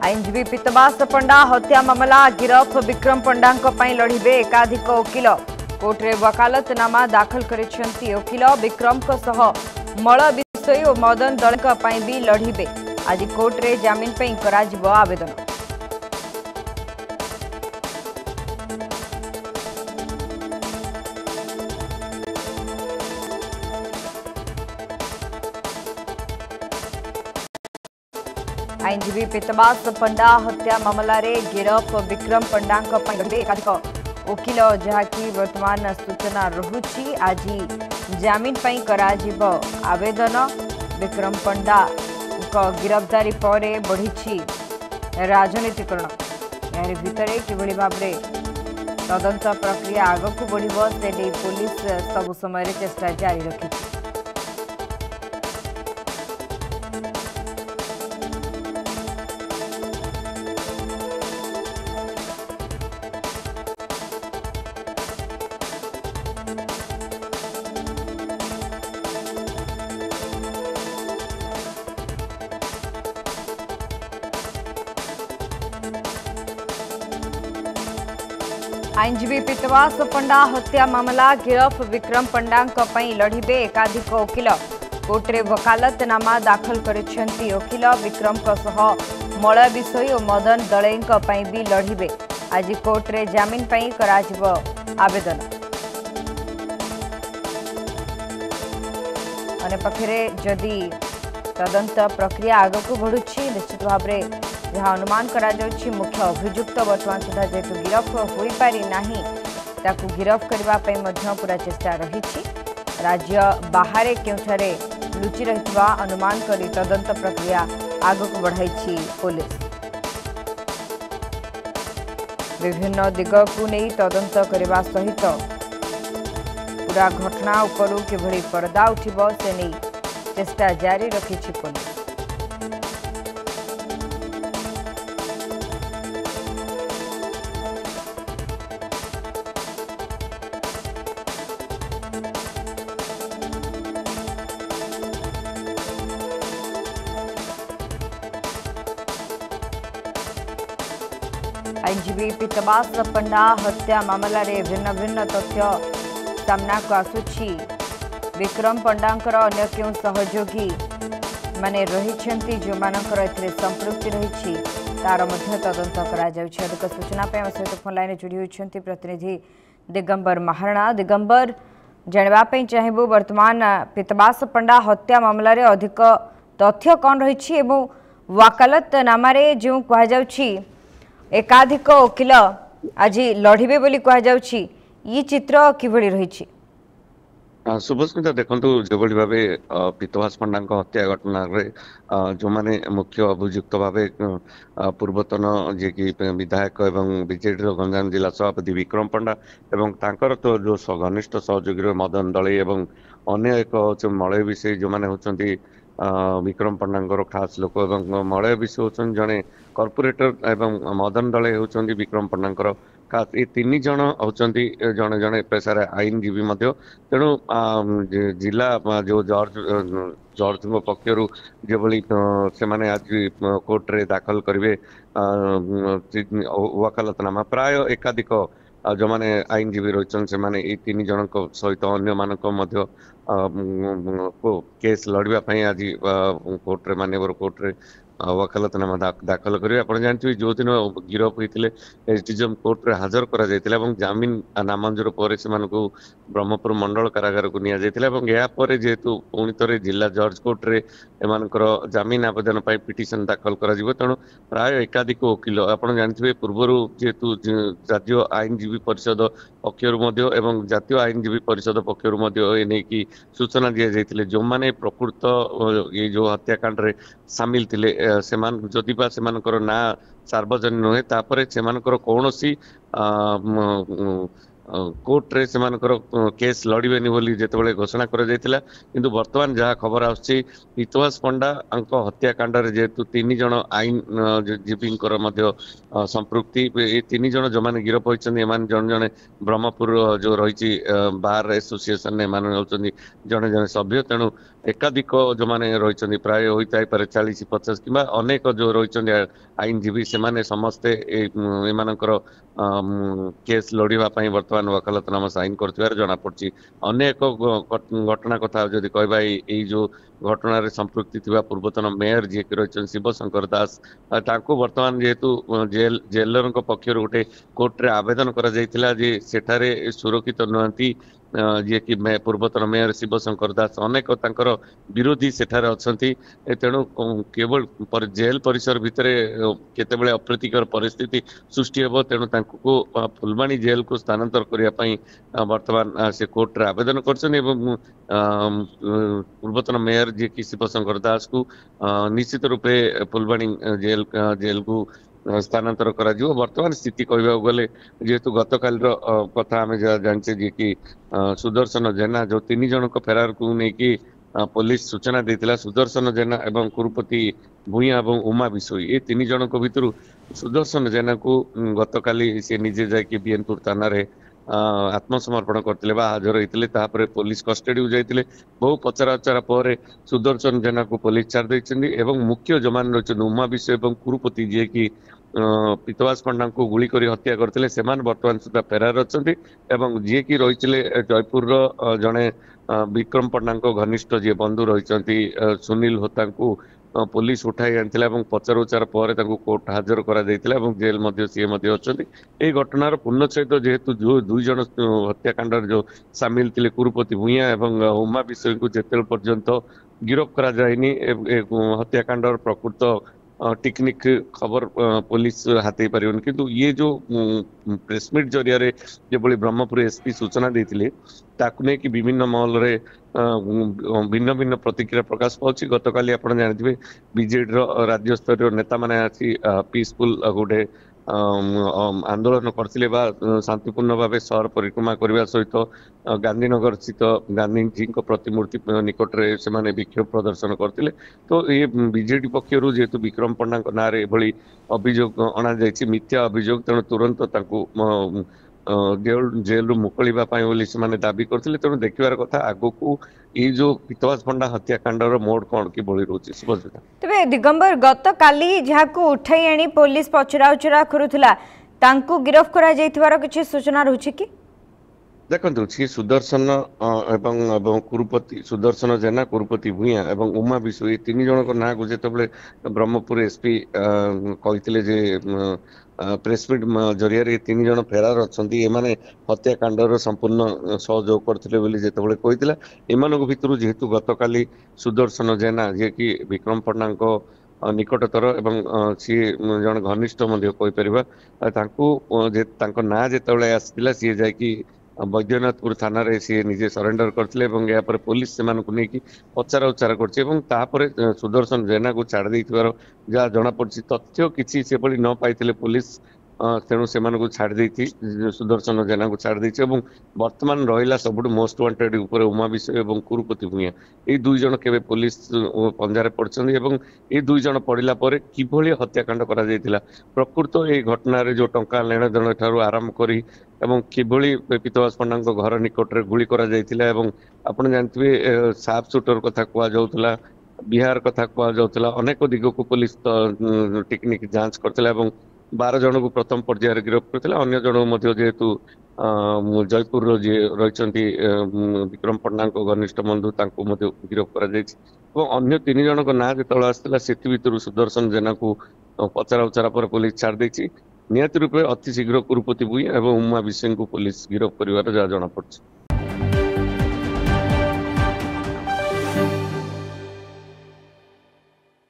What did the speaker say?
आईनजीवी पीतवास पंडा हत्या मामला गिरफ विक्रम पंडा लड़िबे एकाधिक वकिल कोर्टे वकालतनामा दाखल करिसेंती वकिल विक्रम मल विषय और मदन दल भी लड़िबे आज कोर्टे जमीन पर आवेदन। आईनजीवी पीतवास पंडा हत्या मामला रे गिरफ विक्रम पंडा एकाधिक वकिल जहाँकि वर्तमान सूचना रहुछि आज जमीन पर आवेदन। विक्रम पंडा गिरफ्तारी पर बढ़ी राजनीतिकरण यार भितर किभली भाव तदंत प्रक्रिया आगक बढ़िबो से पुलिस सब समय चेष्टा जारी रखी। आईनजीवी पीतवास पंडा हत्या मामला गिरफ विक्रम पंडा लड़िबे एकाधिक वकिल कोर्टे वकालतनामा दाखल करिसेंती वकिल विक्रम मल विषय और मदन दले भी लड़िबे आज कोर्टे जमीन पर आवेदन। अने पक्षरे जदि तदंत प्रक्रिया आगक बढ़ुछि निश्चित भाव जहाँ अनुमान करा जाउछि मुख्य अभियुक्त वर्तमान सुधा जेतु गिरफ हो पारि नाही ताकू गिरफ करबा पई मध्य पूरा चेष्टा रहिछि। राज्य बाहर केउठारे लुचि रहितबा अनुमान करी तदंत प्रक्रिया आगक बढ़ाइछि पुलिस। विभिन्न दिगकू नहीं तदंत करबा सहित पूरा घटना उपरू किभली पर्दा उठिबो से नहीं चेष्टा जारी रखिछि पुलिस। आईनजीवी पीतवास पंडा हत्या मामला रे भिन्न भिन्न तथ्य सामना को आसुछि। विक्रम पंडांकर अन्य क्यों सहयोगी माने रहिछंती जो मानकर एथिरे संपृक्ति रहिछि तार मध्य तदंत करा जाउछि। अधिक सूचना पे हम सहित फोन लाइन जुड़ी होइछंती प्रतिनिधि दिगंबर महाराणा। दिगंबर जानबा पे चाहेबो वर्तमान पीतवास पंडा हत्या मामला रे अधिक तथ्य कोन रहिछि एवं वकालतनामा रे जो कहा जाउछि एकाधिक वकिल आज लड़िबे बोली कहा जाउछि ये चित्र किभली रहिछि। शुभस्मिता देखु जो भाव पीतवास पंडा हत्या घटना जो माने मुख्य अभियुक्त भाव पूर्वतन जी की विधायक एवं बीजेडी गंजाम जिला सभापति विक्रम पंडा एवं तांकर तो जो घनिष्ठ सहयोगी मदन दले एवं अन्य एक मलय विषय जो माने होचंती विक्रम पंडा खास लोक एवं मलय विषय होचन जने कॉर्पोरेटर एवं मदन दले होचंती विक्रम पंडा खास ये तीन जन होचंती जने जने पेशार आईनजीवी मध्य तेणु जिला जो जज पक्षर जो से माने आज कोर्टे दाखल करेंगे वकालतनामा प्राय एकाधिक जो माने आईनजीवी रही से माने ये तीन जन सहित अन्य मानक मध्य केस लड़ाई आज कोर्टे मान्यवर कोर्टे वकालतनामा दाखल करेंगे। आप जानते जो दिन गिरफ होते एसडीएम कोर्टे हाजर करा जमीन नामंजूर पर से ब्रह्मपुर मंडल कारागार को निपर जेहेतु पुणी थे जिला जज कोर्टे एम जमीन आवेदन पिटिशन दाखल कर तेणु प्राय एकाधिक वकिल आप जानते पूर्वर जेहेतु राज्य आईनजीवी परिषद पक्षर जातीय आईनजीवी परिषद पक्षर नहीं सूचना दी जाती जो मैंने प्रकृत ये जो हत्याकांड रे सामिल थे जदि ना सार्वजनिक नुहे तापर से कौन सी कोर्टे से केस लड़बेनि बोली जितेबाला घोषणा किंतु वर्तमान जहाँ खबर आसुची पीतवास पंडा हत्याकांड जेहेतु तीन जन आईन जीवी संपृक्ति ये तीन जन जो मैंने गिरफ होती जन जन ब्रह्मपुर जो रही बार एसोसिएशन जड़े जड़े सभ्य तेणु एकाधिक जो माने रही प्राय होता है 40-50 कि अनेक जो रही आईनजीवी से माने समस्ते एमानकर केस लड़िबा पई वर्तमान वकालतनामा साइन करथिबार जना पड़छि। अनेक घटना कथा जदि कहबा एई जो घटना रे संपृक्ति थिबा पूर्वतन मेयर जे कि रहिछन शिवशंकर दास तांको वर्तमान जेहेतु जेलर पक्षर गोटे कोर्ट रे आवेदन करा जायतिला जे सेठारे सुरक्षित नहंती जे कि पूर्वतन मेयर शिवशंकर दास अनेक तांकर विरोधी सेठारे अछंती। तेणु केवल जेल परिसर भितर केतेबेले अप्रीतिकर परिस्थिति सृष्टि हेबो तेणु तांको फुलबाणी जेल को स्थानांतर करिया पई वर्तमान से कोर्ट रे आवेदन करछन एवं पूर्वतन मेयर जे कि शिवशंकर दास को निश्चित रूपे फुलबाणी जेल को स्थानांतर करा जिवो। वर्तमान स्थिति कहबा गले जेहेतु गतकाल कथा आम जानचे जे कि सुदर्शन जेना जो 3 जन को फेरार को नेकी पुलिस सूचना देथिला सुदर्शन जेना एवं कुरुपति भूया एवं उमा बिसोई ये 3 जन को भितर सुदर्शन जेना को गतकाली से निजे जाके बीएनपुर थाना रे आत्मसमर्पण करते हाजर होते पुलिस कस्टडी जाते बहु पचराउचरा पर सुदर्शन जेना को पुलिस छाड़ देछन्ती एवं मुख्य जो मान रही उमा विश्व एवं कुरुपति जी की पीतवास पंडा को गुली कर हत्या करते से बर्तमान सुधा फेरार अच्छा जी की रही जयपुर जड़े विक्रम पंडा घनिष्ठ जी बंधु रही सुनील होता को पुलिस उठाई आनी पचराउचार पर कोर्ट हाजर करा जेल सी अच्छा घटनार पूर्णच्छेद जेहेतु जो 2 जन हत्याकांड जो सामिल थे कुरुपति भूया एवं उमा विषय को जिते पर्यंत गिरफ करा जायनी हत्याकांड प्रकृत टेक्निक खबर पुलिस हाथी पारिबन किंतु ये जो प्रेसमिट जरिया रे जो ब्रह्मपुर एसपी सूचना देथिले ताकु ने कि विभिन्न महल रे भिन्न भिन्न प्रतिक्रिया प्रकाश पाउछि। गतकाली आपण जानथिबे बीजेडी राज्य स्तर नेता माने आसी पीसफुल गोटे आंदोलन करथिले बा शांतिपूर्ण भाव सहर परिक्रमा करने सहित गांधीनगर स्थित गांधी जी प्रतिमूर्ति निकट रे से माने विक्षोभ प्रदर्शन करथिले। तो ये बीजेडी पक्षरु जेतु विक्रम पंडा ना रे एभली अभियोग अणा जायछि मिथ्या अभियोग तेणु तुरंत तांकु जेल रु मुकलिबा पई बोली से माने दाबी करथिले। तेणु देखिबार कथा आगो को ये जो पीतवास पंडा हत्याकांडर मोड कौन कि बड़ी रोचे सुभद्रा तबे दिगंबर गत काली जहाको उठाई आनी पुलिस पचराउचरा करूथला तांको गिरफ करा जायथिवार किछि सूचना रहछि कि देखो सी सुदर्शन एवं कुरुपति सुदर्शन जेना कुरुपति भूया एवं उमा विश्व ये 3 जन ना को जिते ब्रह्मपुर एसपी कहते जे प्रेसमिट जरिया 3 जन फेरार अच्छा एमाने हत्याकांडर संपूर्ण सहयोग करते जिते कहला एम भितर जेहेतु गतकाली सुदर्शन जेना जे कि विक्रम पंडा निकटतर एवं सी जन घनिष्ठ कहीपर ना जिते आसाला सी जाकि बैद्यनाथपुर थाना रे सी निजे सरेंडर करथिले एवं या पर पुलिस से मानको नेकी पचारा उचारा करछि एवं तापर सुदर्शन जेना को छाड़ देथिबार जा जणा पड़छि तथ्य किछि से बली न पाइथिले पुलिस तेणु से छाड़ देती सुदर्शन जेना को छाड़ देती एवं वर्तमान रहिला सबुठ मोस्ट वांटेड ऊपर उमा विषय एवं कुरुपति भूया ये 2 जन केबे पुलिस पंजारे पड़छन्ती एवं ये 2 जन पड़िला परे किभली हत्याकांड करा जायतिला प्रकृत ए घटना रे जो टंका लेण देण ठारू आरंभ करी एवं किभली पीतवास पंडा घर निकट रे गुली करा जायतिला एवं आपण जानथिबे साफ शूटर कथा कुआ जाउतला बिहार कथा कुआ जाउतला अनेक दिग को पुलिस टेक्निक जांच करथिला एवं 12 जन को प्रथम पर्यायर गिरफ करथिला अन्य जन जेहेतु जयपुर जी रही विक्रम पंडा घनिष्ठ बंधु गिरफ कर अन्य 3 जन ना जो आसाला से सुदर्शन जेना को पचरा उचारा पर पुलिस छाड़ देछि नियत रूपे अति शीघ्र कुरुपति भूया एवं उमा विषय को पुलिस गिरफ कर जना पड़छ।